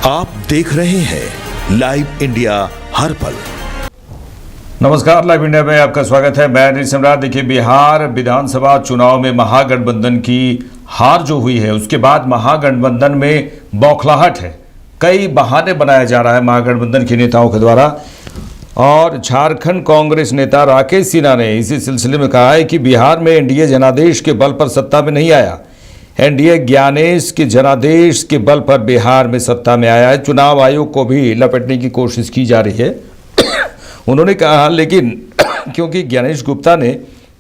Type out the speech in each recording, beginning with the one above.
आप देख रहे हैं लाइव इंडिया हर पल। नमस्कार, लाइव इंडिया में आपका स्वागत है। मैं अनिल सम्राट। देखिए, बिहार विधानसभा चुनाव में महागठबंधन की हार जो हुई है, उसके बाद महागठबंधन में बौखलाहट है। कई बहाने बनाया जा रहा है महागठबंधन के नेताओं के द्वारा, और झारखंड कांग्रेस नेता राकेश सिन्हा ने इसी सिलसिले में कहा है कि बिहार में एनडीए जनादेश के बल पर सत्ता में नहीं आया। एनडीए ज्ञानेश के जनादेश के बल पर बिहार में सत्ता में आया है। चुनाव आयोग को भी लपेटने की कोशिश की जा रही है। उन्होंने कहा, लेकिन क्योंकि ज्ञानेश गुप्ता ने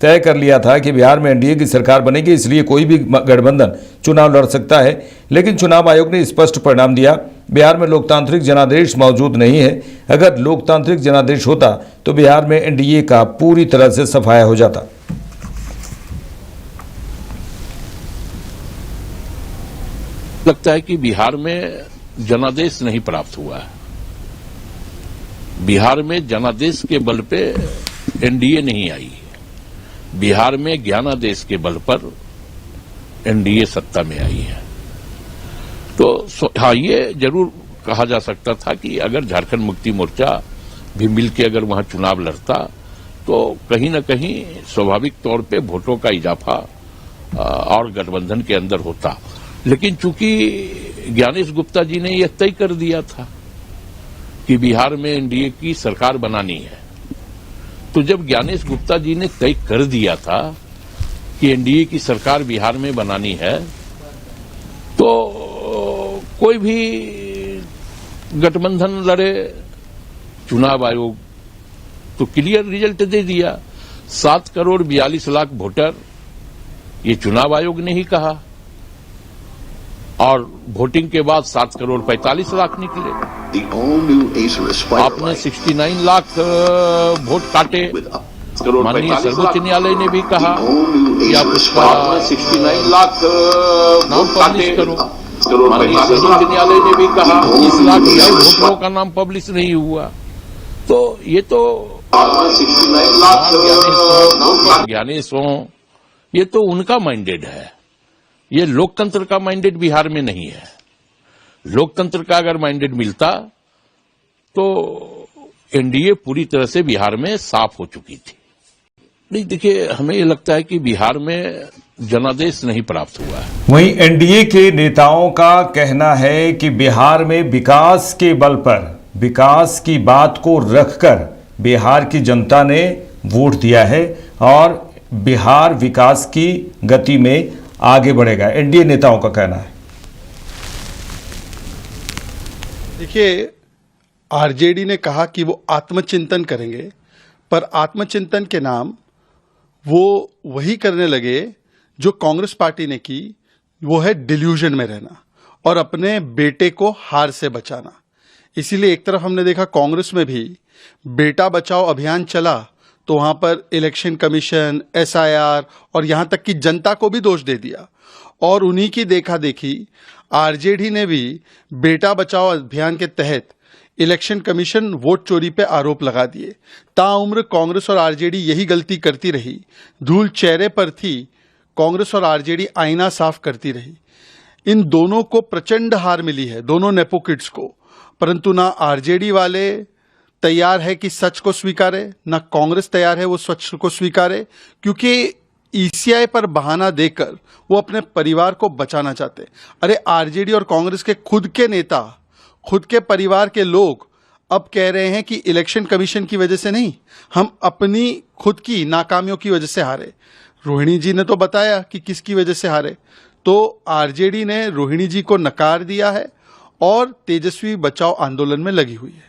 तय कर लिया था कि बिहार में एनडीए की सरकार बनेगी, इसलिए कोई भी गठबंधन चुनाव लड़ सकता है। लेकिन चुनाव आयोग ने स्पष्ट परिणाम दिया। बिहार में लोकतांत्रिक जनादेश मौजूद नहीं है। अगर लोकतांत्रिक जनादेश होता तो बिहार में एनडीए का पूरी तरह से सफाया हो जाता। लगता है कि बिहार में जनादेश नहीं प्राप्त हुआ है। बिहार में जनादेश के बल पे एनडीए नहीं आई है। बिहार में ज्ञानादेश के बल पर एनडीए सत्ता में आई है। तो हाँ, ये जरूर कहा जा सकता था कि अगर झारखंड मुक्ति मोर्चा भी मिलकर अगर वहां चुनाव लड़ता तो कहीं न कहीं स्वाभाविक तौर पे वोटों का इजाफा और गठबंधन के अंदर होता। लेकिन चूंकि ज्ञानेश गुप्ता जी ने यह तय कर दिया था कि बिहार में एनडीए की सरकार बनानी है, तो जब ज्ञानेश गुप्ता जी ने तय कर दिया था कि एनडीए की सरकार बिहार में बनानी है, तो कोई भी गठबंधन लड़े, चुनाव आयोग तो क्लियर रिजल्ट दे दिया। 7 करोड़ 42 लाख वोटर, ये चुनाव आयोग ने ही कहा, और वोटिंग के बाद 7 करोड़ 45 लाख निकले। आपने 69 लाख वोट काटे। माननीय सर्वोच्च न्यायालय ने भी कहा कि आप उसका 69 लाख नाम पब्लिश करो। माननीय सर्वोच्च न्यायालय ने भी कहा 20 लाख नए वोटरों का नाम पब्लिश नहीं हुआ। तो ये तो ज्ञानेश हो, ये तो उनका माइंडेड है। ये लोकतंत्र का माइंडेड बिहार में नहीं है। लोकतंत्र का अगर माइंडेड मिलता तो एनडीए पूरी तरह से बिहार में साफ हो चुकी थी। नहीं, देखिए, हमें ये लगता है कि बिहार में जनादेश नहीं प्राप्त हुआ है। वहीं एनडीए के नेताओं का कहना है कि बिहार में विकास के बल पर, विकास की बात को रखकर बिहार की जनता ने वोट दिया है और बिहार विकास की गति में आगे बढ़ेगा। एनडीए नेताओं का कहना है। देखिए, आरजेडी ने कहा कि वो आत्मचिंतन करेंगे, पर आत्मचिंतन के नाम वो वही करने लगे जो कांग्रेस पार्टी ने की, वो है डिल्यूजन में रहना और अपने बेटे को हार से बचाना। इसीलिए एक तरफ हमने देखा कांग्रेस में भी बेटा बचाओ अभियान चला, तो वहां पर इलेक्शन कमीशन, एसआईआर और यहां तक कि जनता को भी दोष दे दिया। और उन्हीं की देखा देखी आरजेडी ने भी बेटा बचाओ अभियान के तहत इलेक्शन कमीशन वोट चोरी पे आरोप लगा दिए। ताउम्र कांग्रेस और आरजेडी यही गलती करती रही। धूल चेहरे पर थी, कांग्रेस और आरजेडी आईना साफ करती रही। इन दोनों को प्रचंड हार मिली है, दोनों नेपो किड्स को। परंतु ना आरजेडी वाले तैयार है कि सच को स्वीकारे, ना कांग्रेस तैयार है वो सच को स्वीकारे, क्योंकि ईसीआई पर बहाना देकर वो अपने परिवार को बचाना चाहते। अरे, आरजेडी और कांग्रेस के खुद के नेता, खुद के परिवार के लोग अब कह रहे हैं कि इलेक्शन कमीशन की वजह से नहीं, हम अपनी खुद की नाकामियों की वजह से हारे। रोहिणी जी ने तो बताया कि किसकी वजह से हारे। तो आरजेडी ने रोहिणी जी को नकार दिया है और तेजस्वी बचाओ आंदोलन में लगी हुई है।